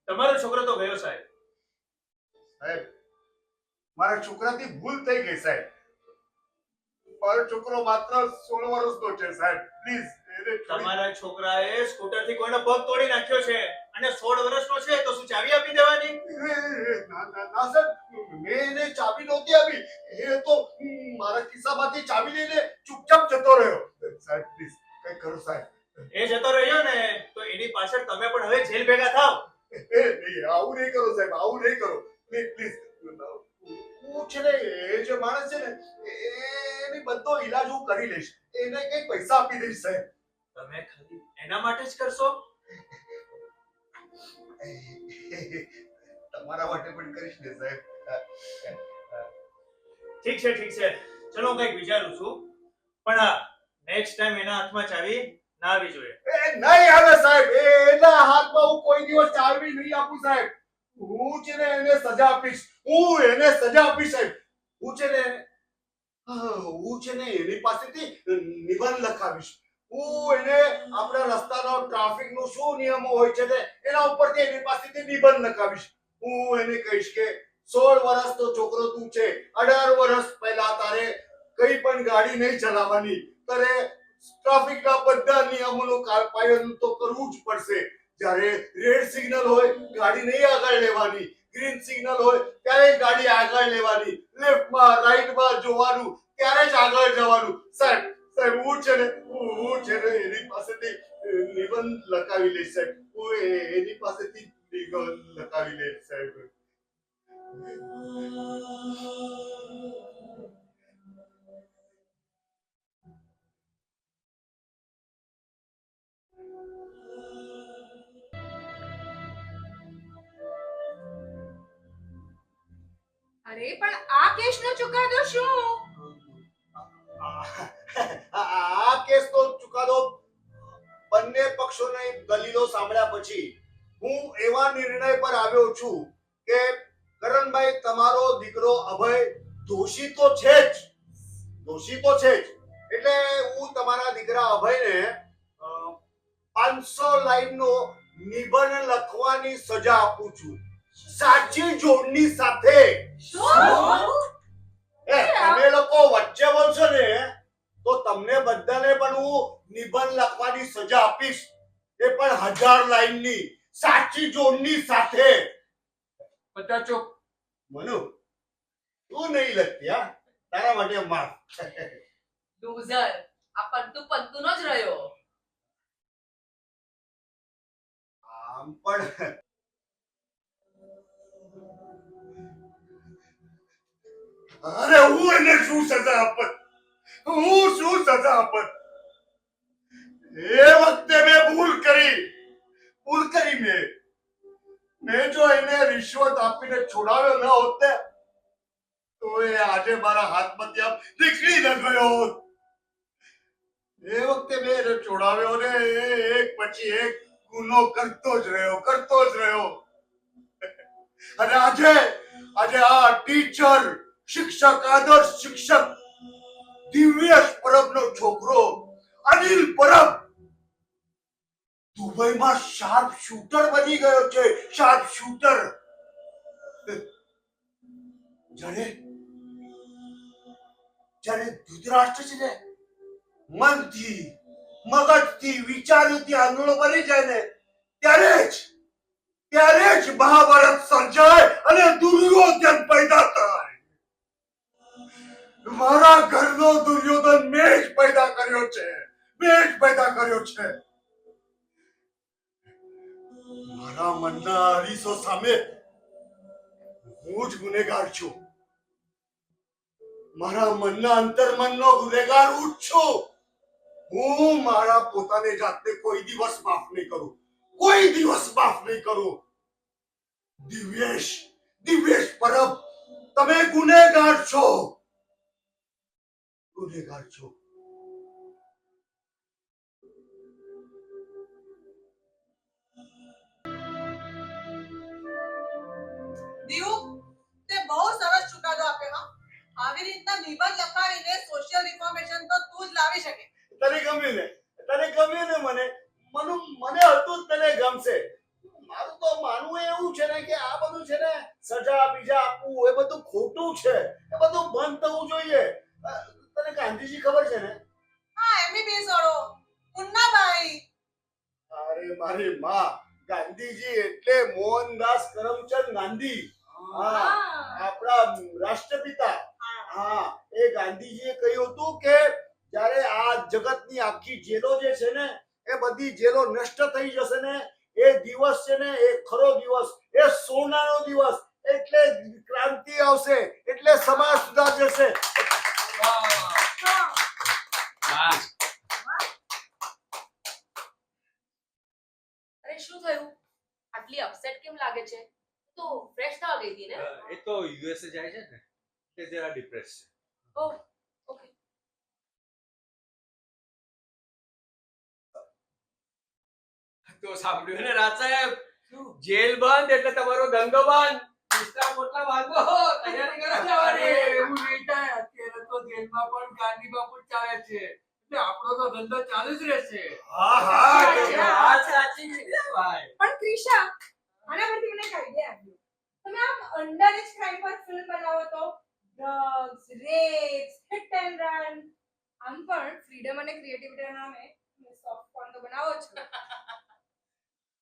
તમારો છોકરો તો ગયો સાહેબ. સાહેબ, મારા છોકરાથી ભૂલ થઈ ગઈ સાહેબ. મારો છોકરો માત્ર 16 વર્ષનો છે સાહેબ. પ્લીઝ એને છોડી. તમારા છોકરાએ સ્કૂટરથી કોઈનો પગ તોડી નાખ્યો છે અને 16 વર્ષનો છે તો શું ચાવી આપી દેવાની? ના સાહેબ, મેં એને ચાવી નહોતી આપી. એ તો મારા ખિસ્સામાંથી ચાવી લઈને ચૂપચાપ જતો રહ્યો. સાહેબ પ્લીઝ કંઈક કરો સાહેબ. એ જતો રહ્યો ને તો એની પાછળ તમે પણ હવે જેલ ભેગા થાવ. આવું નહીં કરો સાહેબ, આવું નહીં કરો. Please please. હું છે ને, એ જે માણસ છે ને, એની બધો ઈલાજ હું કરી લઈશ. એને કંઈક પૈસા આપી દઈશ સાહેબ. તમે ખાલી એના માટે જ કરશો? તમારા માટે પણ કરીશ ને સાહેબ. ઠીક છે ચલો હું કંઈક વિચારું છું, પણ હા નેક્સ્ટ ટાઈમ એના હાથમાં ચાવી ના આવી જોઈએ. એ નહીં આવે સાહેબ, એના હાથમાં હું કોઈ દિવસ ચાવી નહીં આપું સાહેબ. હું છે ને એને સજા આપીશ, હું એને સજા આપીશ સાહેબ. હું છે ને એની પાસેથી નિબંધ લખાવીશ. હું એને આપણા રસ્તાનો ટ્રાફિક નો શું નિયમો હોય છે ને એના ઉપરથી એની પાસેથી નિબંધ લખાવીશ. હું એને કહીશ કે 16 વર્ષનો છોકરો તું છે, 18 વર્ષ પહેલા તારે કઈ પણ ગાડી નહીં ચલાવવાની, તારે ટ્રાફિકના બધા નિયમોનું પાલન તો કરવું જ પડશે. જ્યારે રેડ સિગ્નલ હોય ગાડી નહીં આગળ લેવાની, ગ્રીન સિગ્નલ હોય ત્યારે જ ગાડી આગળ લેવાની, લેફ્ટમાં રાઈટમાં જોવાનું ત્યારે જ આગળ જવાનું. સાહેબ હું છે ને એની પાસેથી નિબંધ લખાવી લઈશ સાહેબ. હું એની પાસેથી નિબંધ લખાવી લઈશ સાહેબ. અરે પણ આ કેસનો ચુકાદો શું? આ કેસનો ચુકાદો બંને પક્ષોની દલીલો સાંભળ્યા પછી હું એવા નિર્ણય પર આવ્યો છું કે કરણભાઈ, તમારો દીકરો અભય દોષી તો છે જ. એટલે હું તમારા દીકરા અભયને 500 લાઈનનો નિબંધ લખવાની સજા આપું છું, સાચી જોડણી સાથે. તમે લોકો વચ્ચે બોલશો ને તો તમને બધાને પણ હું નિબંધ લખવાની સજા આપીશ, એ પણ 1000 લાઈનની સાચી જોડણી સાથે. બધા ચોક. મનુ, તું નહીં લખતી, હા? તારા માટે માફ. લૂઝર, આ પંતુનો જ રહ્યો. આમ પણ અરે હું એને શું સજા આપત? એ વખતે મેં ભૂલ કરી. મેં જો એને રિશ્વત આપીને છોડાવ્યો ન હોત ને તો એ આજે મારા હાથમાંથી આમ નીકળી ન ગયો હોત. એ વખતે મેં એને છોડાવ્યો ને એ એક પછી એક ગુનો કરતો જ રહ્યો. અને આજે આ ટીચર, શિક્ષક, આદર્શ શિક્ષક દિવ્યેશ પરબનો છોકરો અનિલ પરબ દુબઈમાં શાર્પ શૂટર બની ગયો છે. જ્યારે ધૃતરાષ્ટ્ર છે ને મનથી, મગજથી, વિચારોથી આંધળો બની જાય ને ત્યારે જ મહાભારત સર્જાય અને દુર્યોધન પેદા થાય. મારા ઘરનો દુર્યોધન મેં જ પેદા કર્યો છે. મારા મનના અરીસો સામે હું જ ગુનેગાર છું. મારા મનના અંતર્મનનો ગુનેગાર હું જ છું. હું મારા પોતાને જાતને કોઈ દિવસ માફ નહીં કરું. દિવ્યેશ પરબ, તમે ગુનેગાર છો. દીવ, તે બહુ સરસ ચુકાદો આપ્યો. હા, આવી રીતના નિબંધ લખાવીને સોશિયલ રિફોર્મેશન તો તું જ લાવી શકે. તને ગમ્યું ને મને હતું તને ગમશે. મારું તો માનવું એવું છે ને કે આ બધું છે ને સજા બીજા આપવું એ બધું ખોટું છે. એ બધું બંધ થવું જોઈએ. તને ગાંધીજી ખબર છે ને? હા, એમબીબીએસ વાળો મુન્નાભાઈ. અરે મારી માં, ગાંધીજી એટલે મોહનદાસ કરમચંદ ગાંધી. હા, આપણા રાષ્ટ્રપિતા. હા, એ ગાંધીજીએ કહ્યું હતું કે જ્યારે આ જગતની આખી જેલો જે છે ને એ બધી જેલો નષ્ટ થઈ જશે ને એ દિવસ છે ને એ ખરો દિવસ, એ સોનાનો દિવસ, એટલે ક્રાંતિ આવશે, એટલે સમાજ સુધાર જશે. અરે શું થયું? આટલી અપસેટ કેમ લાગે છે? તો ફ્રેશ થવા ગઈ હતી ને? એ તો યુએસએ જાય છે ને એટલે જરા ડિપ્રેસ છે. ઓહ, તો સાંભળ્યું ને રાજ સાહેબ, જેલ બંધ એટલે તમારો ધંધો બંધ. મિસ્ટર પોટલા બાંધો, તૈયારી કરો જવાની. એવું નહીં થાય. અત્યારે તો જેલમાં પણ ગાંધી બાપુ જ ચાલે છે, એટલે આપણો તો ધંધો ચાલુ જ રહેશે. વાત સાચી છે ભાઈ. પણ ક્રિશા, આના પરથી મને એક આઈડિયા આવ્યો. તમે આમ અંડર એજ ક્રાઇમ પર ફિલ્મ બનાવો તો drugs, rapes, hit and run, આમ પણ ફ્રીડમ અને ક્રિએટિવિટીના નામે તમે સોફ્ટ પોર્ન તો બનાવો છો.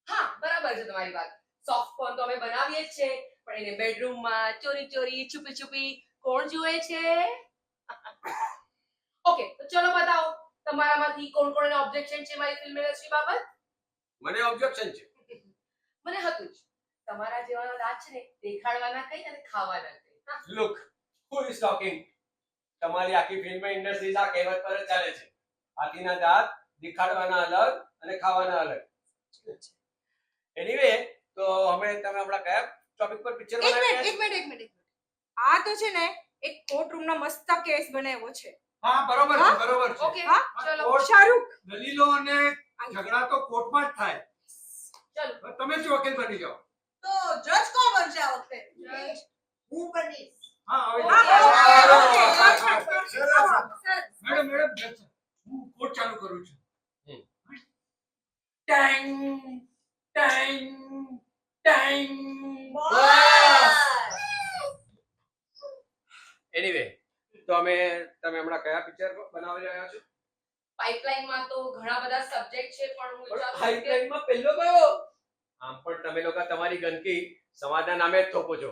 હા બરાબર છે તમારી વાત. સોફ્ટ પોર્ન તો અમે બનાવીએ જ છે, પણ એને બેડરૂમમાં ચોરી ચોરી છુપી છુપી કોણ જુએ છે? ઓકે તો ચલો બતાવો તમારામાંથી કોણ કોણ ઓબ્જેક્શન છે મારી ફિલ્મ ઇન્ડસ્ટ્રી બાબત. મને ઓબ્જેક્શન છે. મને હતું જ. તમારા જેવાના દાંત છે ને દેખાડવાના કઈ અને ખાવાના કઈ. Look, who is talking? તમારી આખી ફિલ્મ ઇન્ડસ્ટ્રી આ કહેવત પર જ ચાલે છે. હાથીના દાંત દેખાડવાના અલગ અને ખાવાના અલગ. એનીવે, તો હવે તમે આપણા કયા ટોપિક પર પિક્ચર એક બનાવી મિનિટ, એક મિનિટ. આ તો છે ને એક કોર્ટ રૂમનો મસ્ત કેસ બનાવ્યો છે. હા, બરોબર છે, બરોબર છે. ઓકે હા? ચલો શાહરુખ, દલીલો અને ઝઘડા તો કોર્ટમાં જ થાય. ચલો તમે શું વકીલ બની જાઓ. તો જજ કોણ બનશે આ વખતે? હું બનીશ. હા, હવે હા, મેડમ બેસો. હું કોર્ટ ચાલુ કરું છું. હમ. ટેંગ ટેંગ ટેંગ. એનીવે, તો તમે હમણાં કયા પિક્ચર બનાવી રહ્યા છો? પાઇપલાઇનમાં તો ઘણા બધા સબ્જેક્ટ છે પણ હું વિચારું છું કે પાઇપલાઇનમાં પહેલો કયો? આમ પણ તમે લોકો તમારી ગંદકી સમાજના નામે જ થોપો છો.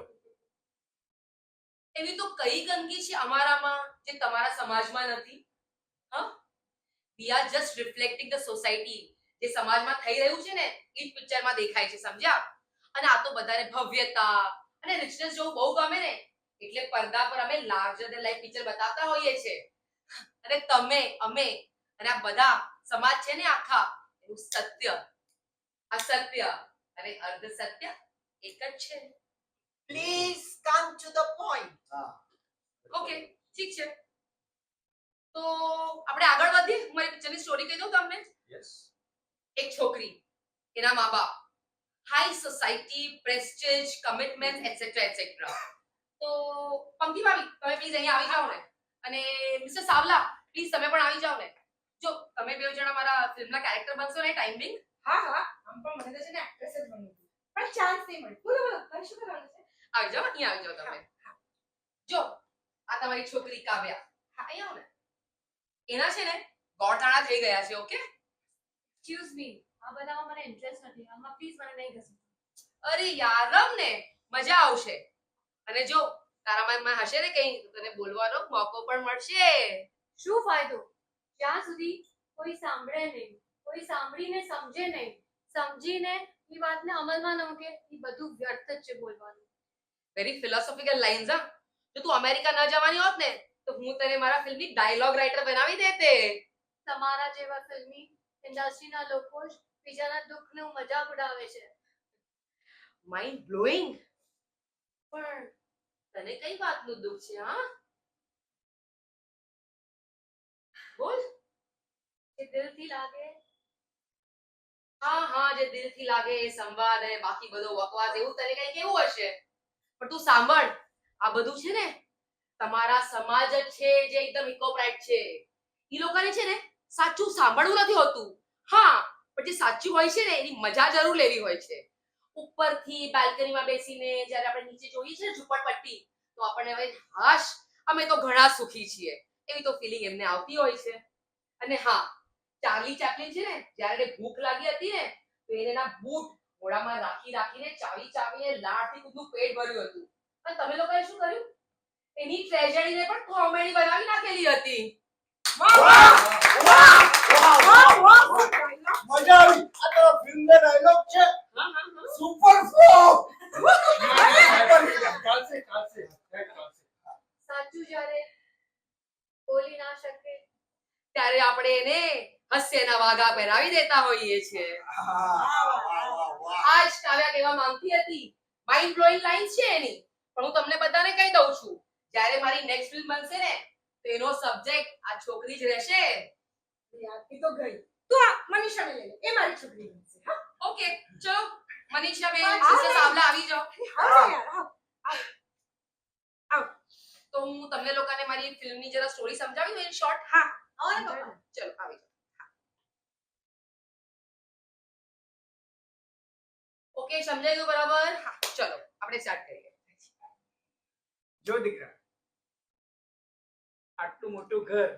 એવી તો કઈ ગંદકી છે અમારામાં જે તમારા સમાજમાં નથી? હા, we are just reflecting the society. જે સમાજમાં થઈ રહ્યું છે ને એ જ પિક્ચરમાં દેખાય છે, સમજ્યા? અને આ તો બધાને ભવ્યતા અને રિચનેસ જોવું બહુ ગમે ને, એટલે પડદા પર અમે લાર્જર ધેન લાઈફ પિક્ચર બતાવતા હોઈએ છે. અને તમે, અમે અને આ બધા સમાજ છે ને આખા, એનું સત્ય, અસત્ય અને અર્ધ સત્ય એક જ છે. Please come to the point. Okay ઠીક છે, તો આપણે આગળ વધીએ. હું મારી પિક્ચરની સ્ટોરી કહી દઉં તમને. યસ. એક છોકરી, એના મા બાપ, high society, Prestige, commitment etcetera etcetera. તો પંક્તિ ભાભી તમે પ્લીઝ અહીંયા આવી જાઓ ને, અને મિસ્ટર સાવલા પ્લીઝ તમે પણ આવી જાઓ ને. જો તમે બે જણા મારા ફિલ્મના કેરેક્ટર બનશો ને ટાઈમ બિંગ. હા હા, આમ પણ મને તો છે ને એક્ટ્રેસ જ બનવું હતું, પણ ચાન્સ નહીં મળ્યો. બોલો બોલો, તારે શું કરવાનું છે? આવી જાઓ, અહીંયા આવી જાઓ તમે. જો આ તમારી છોકરી કાવ્યા, હા અહીંયા આવો ને. એના છે ને ગોળતાણા થઈ ગયા છે. ઓકે એક્સક્યુઝ મી, આ બધામાં મને ઇન્ટરેસ્ટ નથી. આમાં પ્લીઝ મને નહીં ઘસો. અરે યાર રમ ને, મજા આવશે. અને જો તારામાં હશે ને કઈ તને બોલવાનો મોકો પણ મળશે. શું ફાયદો જ્યાં સુધી કોઈ સાંભળે નહીં, કોઈ સાંભળીને સમજે નહીં, સમજીને એ વાતને અમલમાં ન મૂકે, એ બધું વ્યર્થ જ છે બોલવાનું. Very philosophical lines. હા, જો તું અમેરિકા ન જવાની હોત ને તો હું તને મારા ફિલ્મની ડાયલોગ રાઇટર બનાવી દેતે. તમારા જેવા ફિલ્મી ઇન્ડસ્ટ્રીના લોકો જ બીજાના દુઃખનું મજાક ઉડાવે છે. Mind blowing. પણ તને કઈ વાતનું દુઃખ છે? હા બોલ. જે દિલથી લાગે. હા, જે દિલથી લાગે એ સંવાદ અને બાકી બધો બકવાસ એવું તને કઈ કેવું હશે? પણ તું સાંભળ, આ બધું છે ને તમારા સમાજ જ છે જે એકદમ ઇકોપ્રાઇટ છે. ઈ લોકોને છે ને સાચું સાંભળવું નથી હોતું. હા, પણ જે સાચું હોય છે ને એની મજા જરૂર લેવી હોય છે. ઉપરથી બાલ્કનીમાં બેસીને જ્યારે આપણે નીચે જોઈએ છે ને ઝુંપડપટ્ટી, તો આપણને હવે હાશ અમે તો ઘણા સુખી છીએ એવી તો ફિલિંગ એમને આવતી હોય છે. અને હા, ચાર્લી ચેપ્લિન છે ને જ્યારે એને ભૂખ લાગી હતી ને તો એને એના બૂટ મોઢામાં રાખીને ચાવીને લાળથી ખુદનું પેટ ભર્યું હતું. અને તમે લોકોએ શું કર્યું? એની ટ્રેજેડીને પણ કોમેડી બનાવી નાખેલી હતી. મજા આવી. આ તો ફિલ્મનો ડાયલોગ છે. Super flop. ચાલશે ચાલશે. સાચું જ્યારે બોલી ના શકે ત્યારે આપણે એને હાસ્યના વાઘા પહેરાવી દેતા હોઈએ છીએ. આજ કાવ્યા કહેવા માંગતી હતી. માઇન્ડ બ્લોઈંગ લાઇન્સ છે એની, પણ હું તમને બધાને કહી દઉં છું, જ્યારે મારી નેક્સ્ટ ફિલ્મ બનશે ને તો એનો સબ્જેક્ટ આ છોકરી જ રહેશે. યાદથી તો ગઈ. તું આ મનીષાને લઈ લે, એ મારી છોકરી બનશે. હા, ઓકે ચલો મનીષા બેન હા, સિસ્ટર બેન. સાવલા આવી જાઓ હા યાર આવ. તો હું તમને લોકોને મારી ફિલ્મની જરા સ્ટોરી સમજાવી દઉં ઇન શોર્ટ હા આવો ને પપ્પા. ચલો આવી જાઓ ઓકે સમજાઈ ગયું બરાબર હા ચલો આપણે સ્ટાર્ટ કરીએ જો દીકરા આટલું મોટું ઘર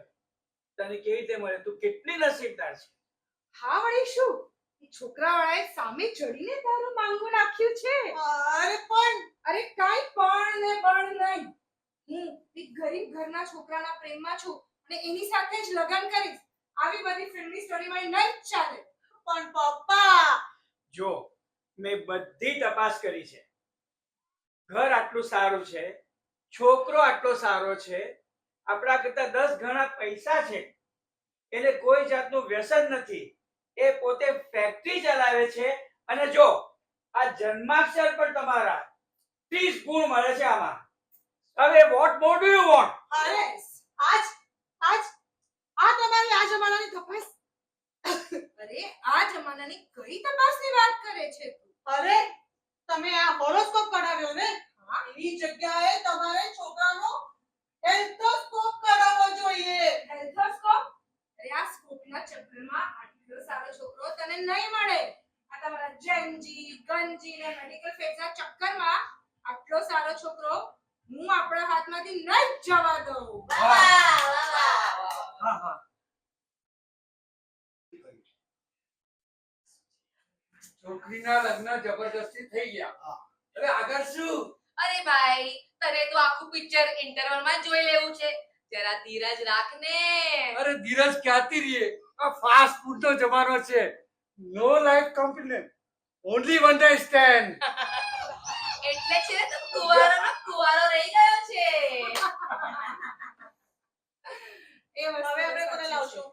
તને કેવી રીતે મળે તું કેટલી નસીબદાર છે હા વળી શું એ છોકરાવાળાએ સામે ચડીને તારું માંગુ નાખ્યું છે અરે પણ અરે કાઈ પણ ને બળ નહીં હું એક ગરીબ ઘરના છોકરાના પ્રેમમાં છું અને એની સાથે જ લગ્ન કરીશ આવી બધી ફિલ્મની સ્ટોરી મારી નહીં જ ચાલે પણ પપ્પા જો મેં બધી તપાસ કરી છે ઘર આટલું સારું છે છોકરો આટલો સારો છે આપણા કરતા 10 ગણા પૈસા છે એને કોઈ જાતનું વ્યસન નથી એ પોતે ફેક્ટરી ચલાવે છે અને જો આ જન્માક્ષર પણ તમારા 30 ગુણ મળે છે આમાં હવે what more do you want અરે આજ આ તમારી આ જમાનાની તપાસ અરે આ જમાનાની કઈ તપાસની વાત કરે છે તું અરે તમે આ હોરોસ્કોપ કઢાવ્યો ને એની જગ્યાએ તમારે છોકરાનો હેલ્થોસ્કોપ કઢાવવો જોઈએ હેલ્થોસ્કોપ અરે આ સ્કોપના ચક્કરમાં આટલો સારો છોકરો તને નહીં મળે આ તમારા જેનજી ગંજી ને મેડિકલ ફેક્ટના ચક્કરમાં આટલો સારો છોકરો હું આપણા હાથમાંથી નહીં જ જવા દઉં હા હા છોકરીના લગ્ન જબરદસ્તી થઈ ગયા હવે આગળ શું અરે ભાઈ તને તો આખું પિક્ચર ઇન્ટરવલમાં જોઈ લેવું છે જરા ધીરજ રાખ ને અરે ધીરજ ક્યાંથી રહીએ આ ફાસ્ટ ફૂડ નો જમાનો છે no life complain only one day stand એટલે છે ને તું કુંવારોનો કુંવારો રહી ગયો છે એ વસ્તુ હવે આપણે કોને સાચી લાવશું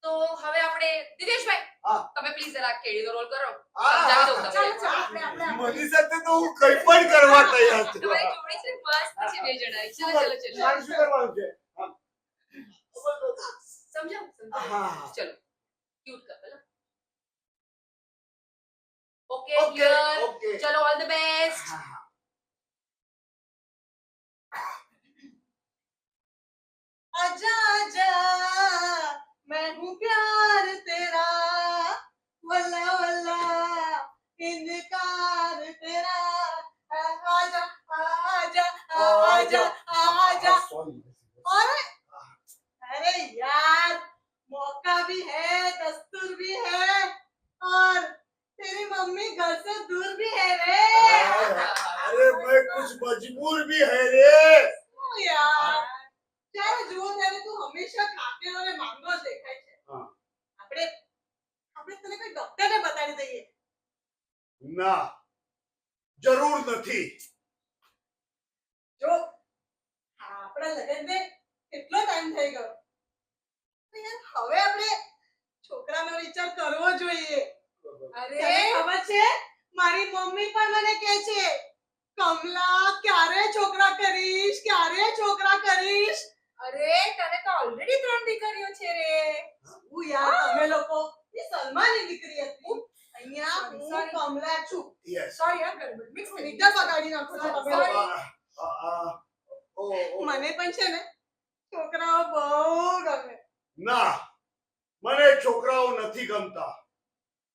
તો હવે આપણે દિનેશભાઈ હા. તમે પ્લીઝ જરા કેડીનો રોલ કરો હા, સમજાવી દઉં છે. તમને ચાલો ચાલો આપણે મારી સાથે તો હું કંઈ પણ કરવા તૈયાર છું તમારી જોડી છે મસ્ત છે બે જણાની ચલો ચલો ચલો મારે શું કરવાનું છે સમજાવ સમજાવ હા. ચલો cute couple okay okay clear okay ચલો ઓલ ધ બેસ્ટ आजा आजा मैं हूँ प्यार तेरा वल्ला वल्ला इनकार तेरा आजा आजा आजा आजा अरे अरे यार मौका भी है दस्तूर भी है और तेरी मम्मी घर से दूर भी है रे अरे मैं कुछ मजबूर भी है रे ओ यार જ્યારે જુઓ ત્યારે તું હંમેશા ખાતેલો અને માંગો જ દેખાય છે હા. આપણે તને કોઈ ડોક્ટરને બતાડી દઈએ ના જરૂર નથી જો આપણા લગ્નને કેટલો ટાઈમ થઈ ગયો તો યાર હવે આપણે છોકરાનો વિચાર કરવો જોઈએ તને અરે ખબર છે મારી મમ્મી પણ મને કહે છે કમલા ક્યારે છોકરા કરીશ અરે તને તો ઓલરેડી 3 દીકરીઓ છે રે હું યાર તમે લોકો એ સલમાની દીકરી હતી અહીંયા Sorry, હું sorry. કમલા છું યસ સોરી આ ગડબડ મિક્સ થઈ મીટર બગાડી નાખો છો તમે Sorry. લોકો. મને પણ છે ને છોકરાઓ બહુ ગમે ના મને છોકરાઓ નથી ગમતા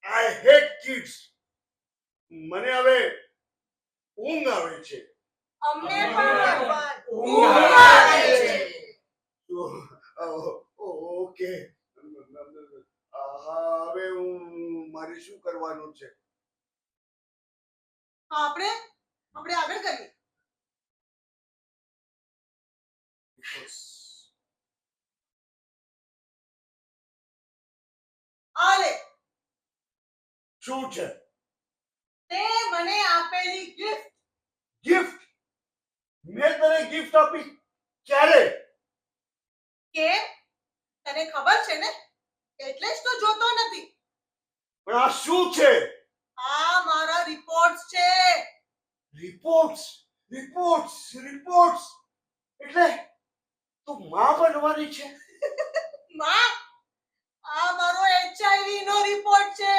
આઈ હેટ કિડ્સ મને હવે ઊંઘ આવે છે અમને પણ. પણ આવે છે. ઓકે હવે હું મારે શું કરવાનું છે આપણે આગળ કરીએ આલે શું છે તે મને આપેલી ગિફ્ટ ગિફ્ટ મેં તને ગિફ્ટ આપી ક્યારે કે તને ખબર છે ને એટલે જ તો જોતો નથી પણ આ શું છે આ મારા રિપોર્ટ્સ છે રિપોર્ટ્સ રિપોર્ટ્સ રિપોર્ટ્સ એટલે તું માં બનવાની છે માં આ મારો HIV નો રિપોર્ટ છે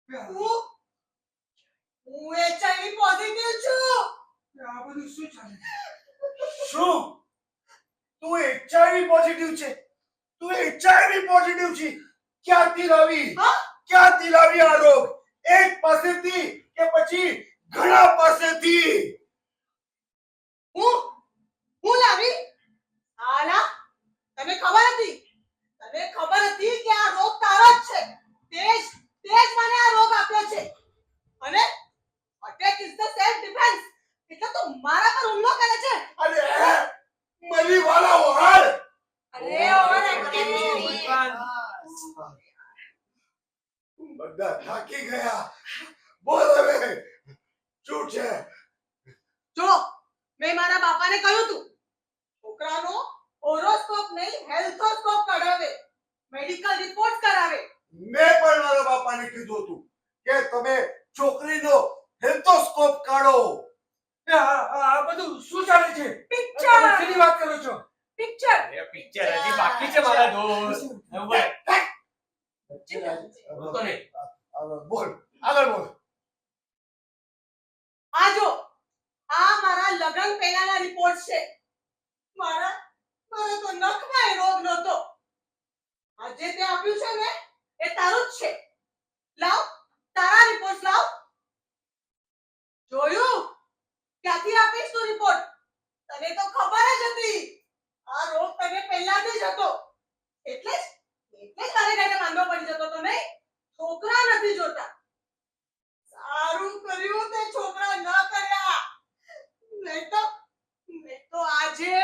હું HIV પોઝિટિવ છું. આ બધું શું ચાલે છે? શું તું HIV પોઝિટિવ છે? તું HIV પોઝિટિવ છે? ક્યાંથી લાવી? હા? ક્યાંથી લાવી આ રોગ? એક પાસેથી કે પછી ઘણા પાસેથી? હું લાવી? આલા, તને ખબર હતી કે આ રોગ તારો જ છે. તે જ મને આ રોગ આપ્યો છે. અને attack is the self defence. એટલે તું મારા પર હુમલો કરે છે. અરે મરી વાળા હાલ. અરે ઓવર એક્ટિંગ. બધા થાકી ગયા. બોલ હવે શું છે? જો મેં મારા બાપાને કહ્યું તું છોકરાનો હોરોસ્કોપ નહીં હેલ્થોસ્કોપ કઢાવે, મેડિકલ રિપોર્ટ કરાવે. મેં પણ મારા બાપાને કીધું હતું કે તમે છોકરીનો હેલ્થોસ્કોપ કાઢો. આ બધું શું ચાલે છે? પિક્ચર તમે શેની વાત કરો છો? પિક્ચર અરે પિક્ચર હજી બાકી છે મારા દોસ્ત. હવે બોલ. બોલતો નહીં. બોલ, આગળ બોલ. આ જો આ મારા લગ્ન પહેલાના રિપોર્ટ છે. મારા તો નખમાં રોગ નહોતો. આજે તે આપ્યું છે ને એ તારું જ છે. લાવ તારા રિપોર્ટ લાવ. જોયું? ક્યાંથી આપીશ તું રિપોર્ટ? તને તો ખબર જ હતી આ રોગ તને પહેલાથી જ હતો. એટલે જ તારે કઈને માંદો પડી જતો તો નહીં? છોકરા નથી જોતા. સારું કર્યું તે છોકરા ન કર્યા. નહીં તો આજે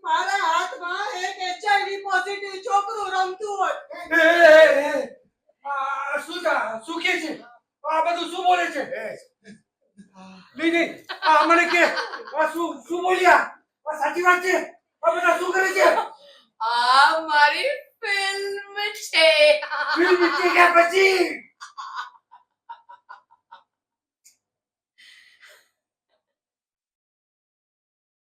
મારા હાથમાં એક HIV પોઝિટિવ છોકરું રમતું હોત. શું કે છે? આ બધું શું બોલે છે? નહીં આ મને કે આ શું બોલ્યા? આ સાચી વાત છે? આ બધા શું કરે છે? આ મારી ફિલ્મ છે. ફિલ્મ છે કે પછી